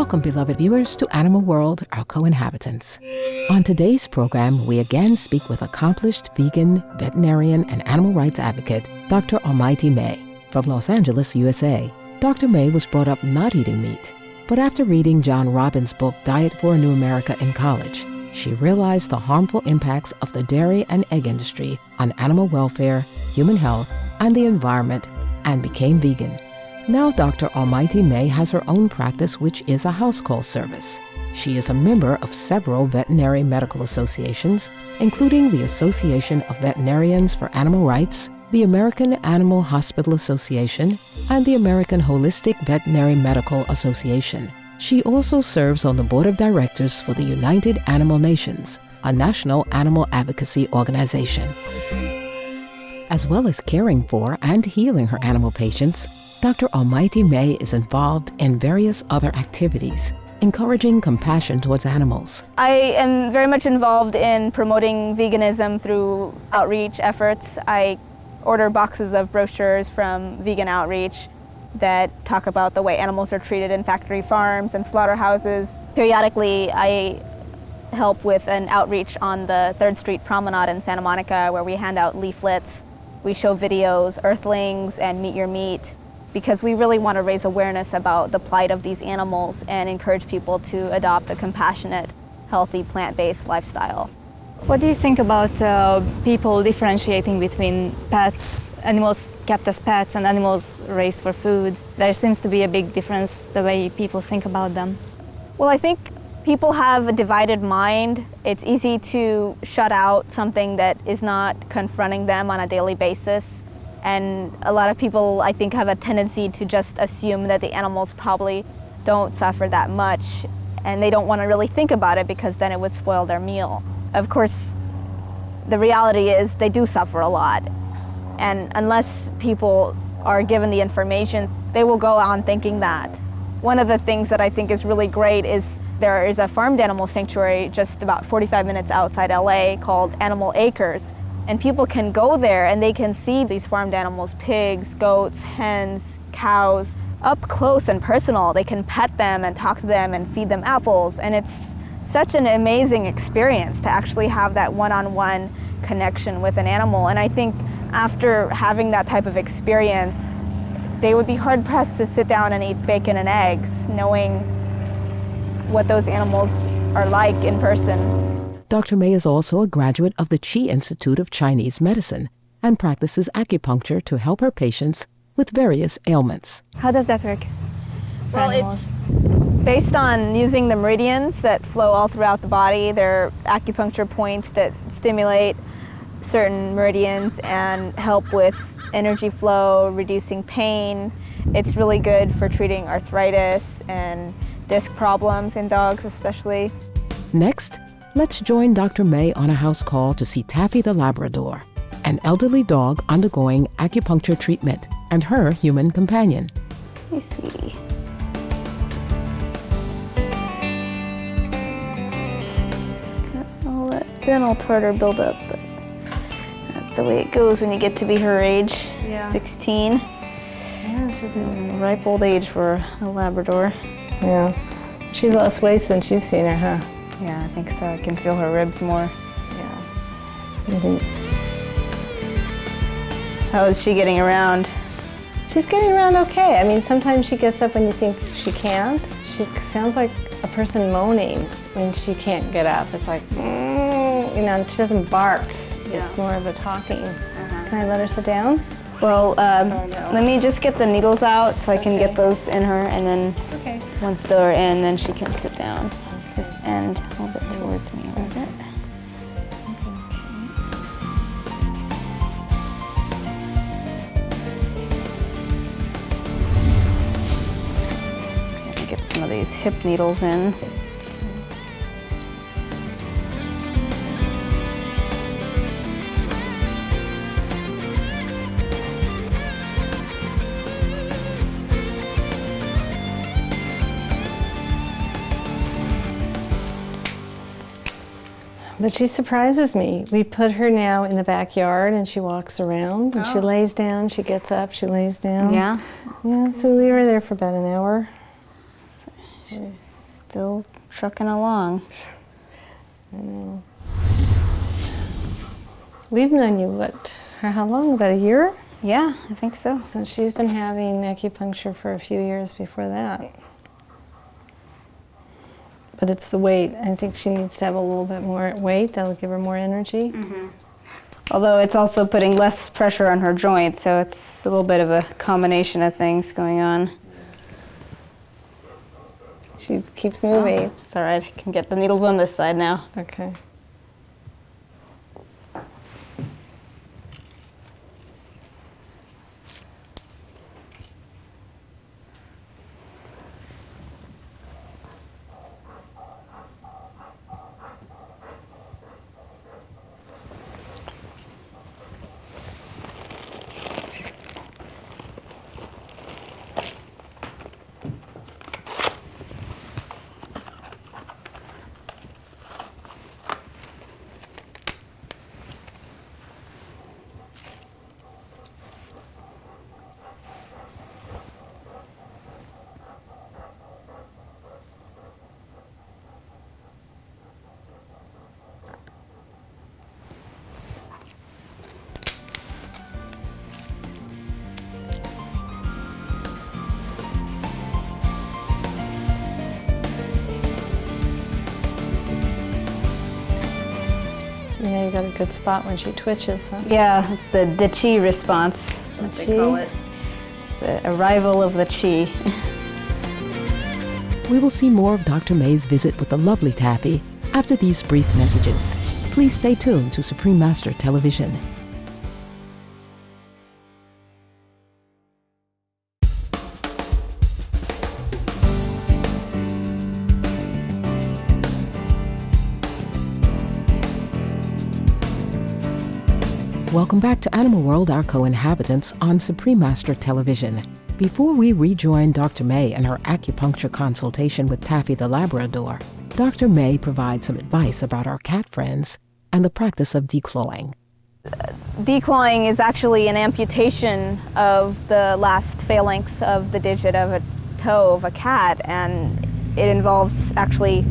Welcome, beloved viewers, to Animal World, our co-inhabitants. On today's program, we again speak with accomplished vegan, veterinarian, and animal rights advocate, Dr. Armaiti May, from Los Angeles, USA. Dr. May was brought up not eating meat, but after reading John Robbins' book, Diet for a New America, in college, she realized the harmful impacts of the dairy and egg industry on animal welfare, human health, and the environment, and became vegan. Now Dr. Armaiti May has her own practice, which is a house call service. She is a member of several veterinary medical associations, including the Association of Veterinarians for Animal Rights, the American Animal Hospital Association, and the American Holistic Veterinary Medical Association. She also serves on the board of directors for the United Animal Nations, a national animal advocacy organization. As well as caring for and healing her animal patients, Dr. Armaiti May is involved in various other activities, encouraging compassion towards animals. I am very much involved in promoting veganism through outreach efforts. I order boxes of brochures from Vegan Outreach that talk about the way animals are treated in factory farms and slaughterhouses. Periodically, I help with an outreach on the 3rd Street Promenade in Santa Monica, where we hand out leaflets. We show videos, Earthlings and Meet Your Meat, because we really want to raise awareness about the plight of these animals and encourage people to adopt a compassionate, healthy, plant-based lifestyle. What do you think about people differentiating between pets, animals kept as pets, and animals raised for food? There seems to be a big difference the way people think about them. Well, I think people have a divided mind. It's easy to shut out something that is not confronting them on a daily basis. And a lot of people, I think, have a tendency to just assume that the animals probably don't suffer that much, and they don't want to really think about it because then it would spoil their meal. Of course, the reality is they do suffer a lot, and unless people are given the information, they will go on thinking that. One of the things that I think is really great is there is a farmed animal sanctuary just about 45 minutes outside LA called Animal Acres. And people can go there and they can see these farmed animals, pigs, goats, hens, cows, up close and personal. They can pet them and talk to them and feed them apples. And it's such an amazing experience to actually have that one-on-one connection with an animal. And I think after having that type of experience, they would be hard-pressed to sit down and eat bacon and eggs, knowing what those animals are like in person. Dr. May is also a graduate of the Chi Institute of Chinese Medicine and practices acupuncture to help her patients with various ailments. How does that work? Well, it's based on using the meridians that flow all throughout the body. They're acupuncture points that stimulate certain meridians and help with energy flow, reducing pain. It's really good for treating arthritis and disc problems in dogs especially. Next, let's join Dr. May on a house call to see Taffy the Labrador, an elderly dog undergoing acupuncture treatment, and her human companion. Hey, sweetie. She's got all that dental tartar buildup, but that's the way it goes when you get to be her age, 16. Yeah, she's Ripe old age for a Labrador. Yeah. She's lost weight since you've seen her, huh? Yeah, I think so. I can feel her ribs more. Yeah. Mm-hmm. How is she getting around? She's getting around okay. I mean, sometimes she gets up when you think she can't. She sounds like a person moaning when she can't get up. It's like, you know, she doesn't bark. Yeah. It's more of a talking. Can I let her sit down? Well, let me just get the needles out so I can get those in her, and then once they're in, then she can sit down. This end a little bit towards me a little bit. Get some of these hip needles in. But she surprises me. We put her now in the backyard and she walks around and she lays down, she gets up, she lays down. Yeah? Yeah, so we leave her there for about an hour. Still trucking along. I know. We've known you, for how long? About a year? Yeah, I think so. So she's been having acupuncture for a few years before that. But it's the weight. I think she needs to have a little bit more weight. That'll give her more energy. Mm-hmm. Although it's also putting less pressure on her joints, so it's a little bit of a combination of things going on. She keeps moving. Oh, it's all right. I can get the needles on this side now. Okay. Yeah, you got a good spot when she twitches, huh? Yeah, the chi response, what they call it. The arrival of the chi. We will see more of Dr. May's visit with the lovely Taffy after these brief messages. Please stay tuned to Supreme Master Television. Welcome back to Animal World, Our Co-Inhabitants on Supreme Master Television. Before we rejoin Dr. May and her acupuncture consultation with Taffy the Labrador, Dr. May provides some advice about our cat friends and the practice of declawing. Declawing is actually an amputation of the last phalanx of the digit of a toe of a cat, and it involves actually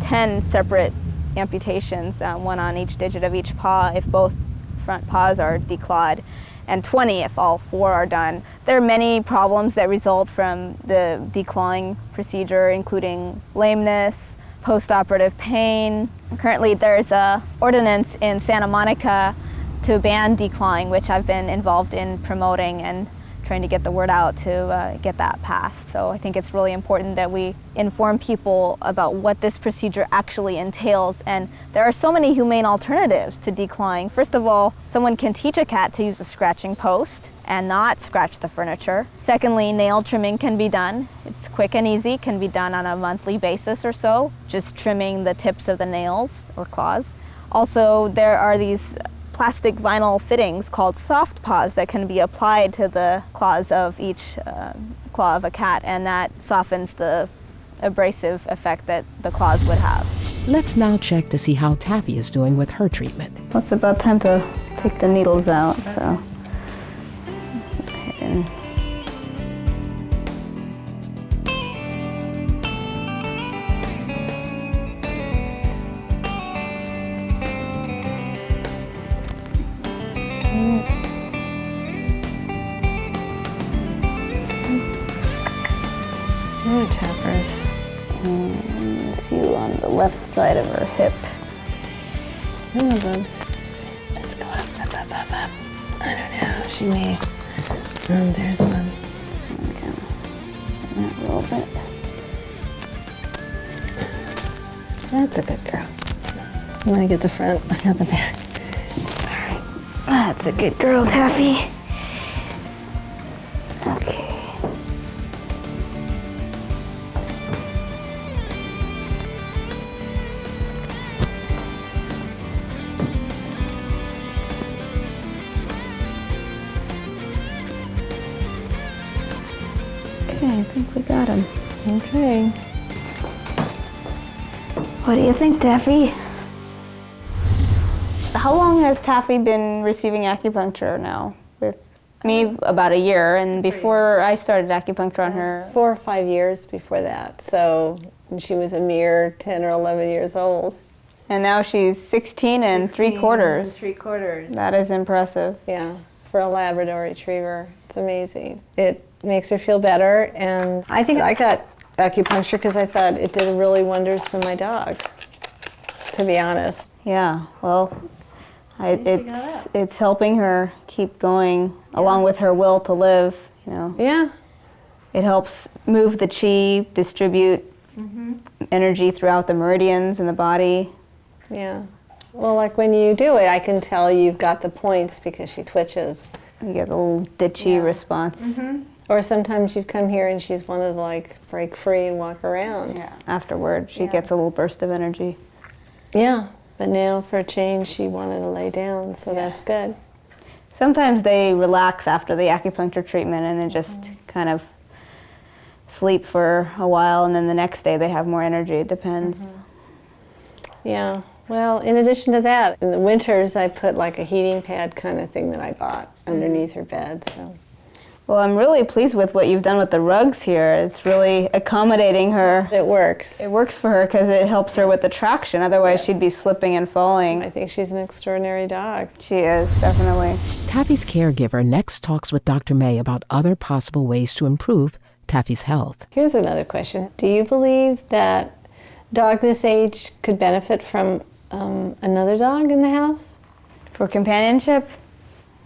10 separate amputations, one on each digit of each paw if both front paws are declawed, and 20 if all four are done. There are many problems that result from the declawing procedure, including lameness, post-operative pain. Currently there's an ordinance in Santa Monica to ban declawing, which I've been involved in promoting and trying to get the word out to get that passed. So I think it's really important that we inform people about what this procedure actually entails. And there are so many humane alternatives to declawing. First of all, someone can teach a cat to use a scratching post and not scratch the furniture. Secondly, nail trimming can be done. It's quick and easy, can be done on a monthly basis or so, just trimming the tips of the nails or claws. Also, there are these plastic vinyl fittings called soft paws that can be applied to the claws of each claw of a cat, and that softens the abrasive effect that the claws would have. Let's now check to see how Taffy is doing with her treatment. Well, it's about time to take the needles out, so. And Tappers. a few on the left side of her hip. Hello, Bubs. Let's go up. I don't know. She may. There's one. So we can turn that a little bit. That's a good girl. You want to get the front? I got the back. All right. That's a good girl, Taffy. Okay. Okay, I think we got him. Okay. What do you think, Taffy? How long has Taffy been receiving acupuncture now with Me about a year, and before I started acupuncture on her. 4 or 5 years before that. So she was a mere 10 or 11 years old. And now she's 16 and 3/4. 3/4. That is impressive. Yeah, for a Labrador Retriever. It's amazing. It makes her feel better, and I think I got acupuncture because I thought it did really wonders for my dog, to be honest. Yeah, well, it's helping her keep going along with her will to live, you know. Yeah. It helps move the chi, distribute energy throughout the meridians in the body. Yeah. Well, like when you do it, I can tell you've got the points because she twitches. You get a little ditchy response. Or sometimes you come here and she's wanted to like break free and walk around. Yeah. Afterward, she gets a little burst of energy. Yeah. But now for a change, she wanted to lay down, so that's good. Sometimes they relax after the acupuncture treatment and then just kind of sleep for a while, and then the next day they have more energy. It depends. Yeah. Well, in addition to that, in the winters, I put like a heating pad kind of thing that I bought underneath her bed. So. Well, I'm really pleased with what you've done with the rugs here. It's really accommodating her. It works. It works for her because it helps her with the traction. Otherwise, she'd be slipping and falling. I think she's an extraordinary dog. She is, definitely. Taffy's caregiver next talks with Dr. May about other possible ways to improve Taffy's health. Here's another question. Do you believe that a dog this age could benefit from another dog in the house? For companionship,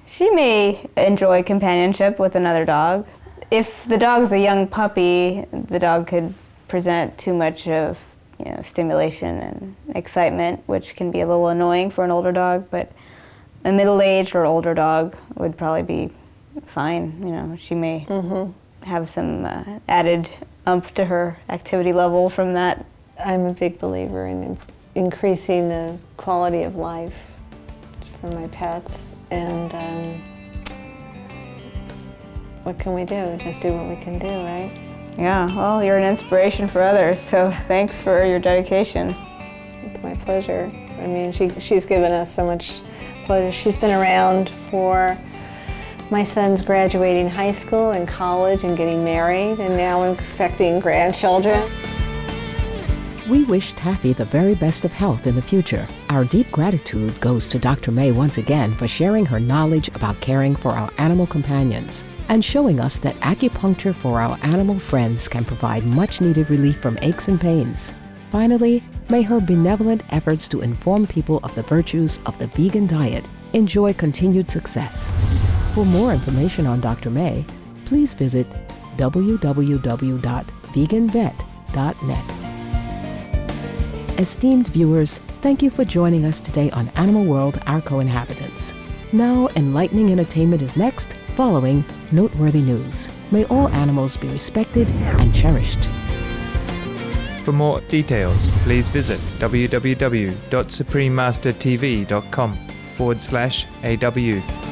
she may enjoy companionship with another dog. If the dog's a young puppy, the dog could present too much of, stimulation and excitement, which can be a little annoying for an older dog, but a middle-aged or older dog would probably be fine. She may have some added oomph to her activity level from that. I'm a big believer in increasing the quality of life for my pets, and what can we do? Just do what we can do, right? Yeah, well, you're an inspiration for others, so thanks for your dedication. It's my pleasure. I mean, she's given us so much pleasure. She's been around for my son's graduating high school and college and getting married, and now I'm expecting grandchildren. We wish Taffy the very best of health in the future. Our deep gratitude goes to Dr. May once again for sharing her knowledge about caring for our animal companions and showing us that acupuncture for our animal friends can provide much-needed relief from aches and pains. Finally, may her benevolent efforts to inform people of the virtues of the vegan diet enjoy continued success. For more information on Dr. May, please visit www.veganvet.net. Esteemed viewers, thank you for joining us today on Animal World, Our Co-Inhabitants. Now, enlightening entertainment is next, following noteworthy news. May all animals be respected and cherished. For more details, please visit www.suprememastertv.com/AW.